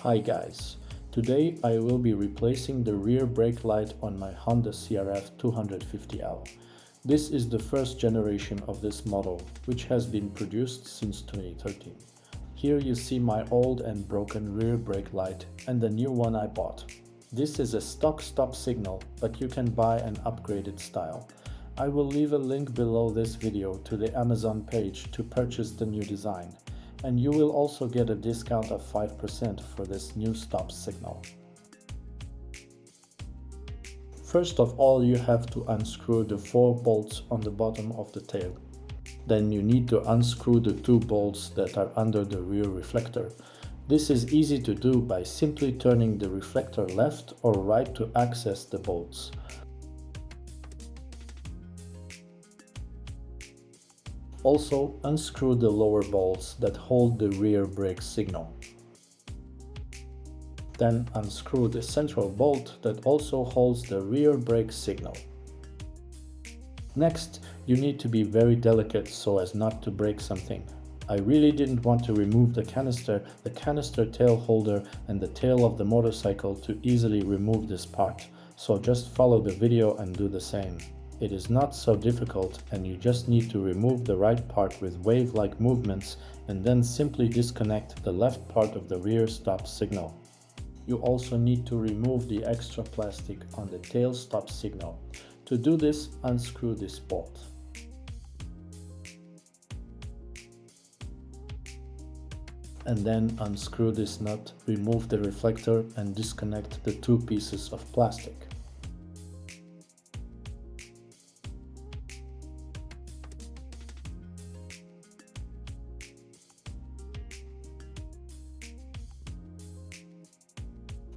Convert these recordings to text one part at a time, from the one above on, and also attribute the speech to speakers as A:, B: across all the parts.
A: Hi guys, today I will be replacing the rear brake light on my Honda CRF250L. This is the first generation of this model, which has been produced since 2013. Here you see my old and broken rear brake light and the new one I bought. This is a stock stop signal, but you can buy an upgraded style. I will leave a link below this video to the Amazon page to purchase the new design. And you will also get a discount of 5% for this new stop signal. First of all, you have to unscrew the 4 bolts on the bottom of the tail. Then you need to unscrew the 2 bolts that are under the rear reflector. This is easy to do by simply turning the reflector left or right to access the bolts. Also, unscrew the lower bolts that hold the rear brake signal. Then unscrew the central bolt that also holds the rear brake signal. Next, you need to be very delicate so as not to break something. I really didn't want to remove the canister tail holder and the tail of the motorcycle to easily remove this part, so just follow the video and do the same. It is not so difficult, and you just need to remove the right part with wave-like movements and then simply disconnect the left part of the rear stop signal. You also need to remove the extra plastic on the tail stop signal. To do this, unscrew this bolt. And then unscrew this nut, remove the reflector and disconnect the 2 pieces of plastic.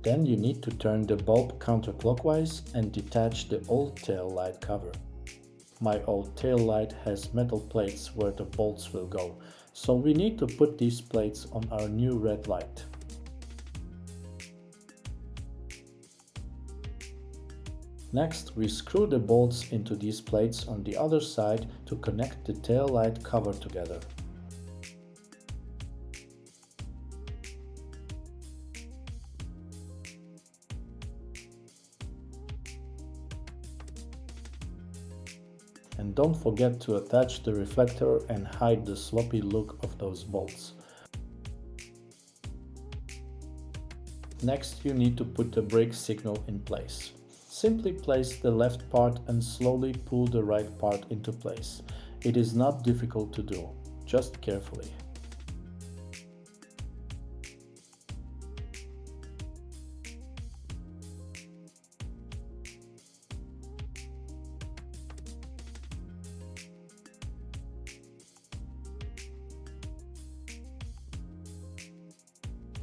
A: Then you need to turn the bulb counterclockwise and detach the old tail light cover. My old tail light has metal plates where the bolts will go, so we need to put these plates on our new red light. Next, we screw the bolts into these plates on the other side to connect the tail light cover together. And don't forget to attach the reflector and hide the sloppy look of those bolts. Next, you need to put the brake signal in place. Simply place the left part and slowly pull the right part into place. It is not difficult to do, just carefully.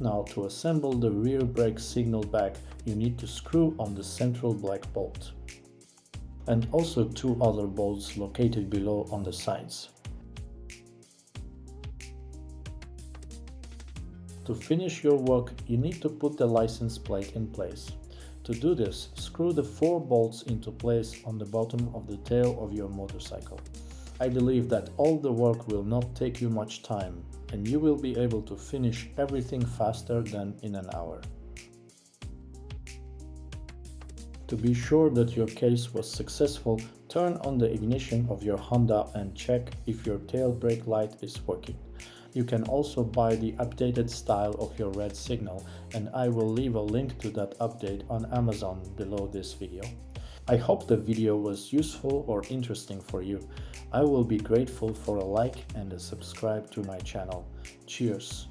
A: Now, to assemble the rear brake signal back, you need to screw on the central black bolt and also 2 other bolts located below on the sides. To finish your work, you need to put the license plate in place. To do this, screw the 4 bolts into place on the bottom of the tail of your motorcycle. I believe that all the work will not take you much time, and you will be able to finish everything faster than in an hour. To be sure that your case was successful, turn on the ignition of your Honda and check if your tail brake light is working. You can also buy the updated style of your red signal, and I will leave a link to that update on Amazon below this video. I hope the video was useful or interesting for you. I will be grateful for a like and a subscribe to my channel. Cheers!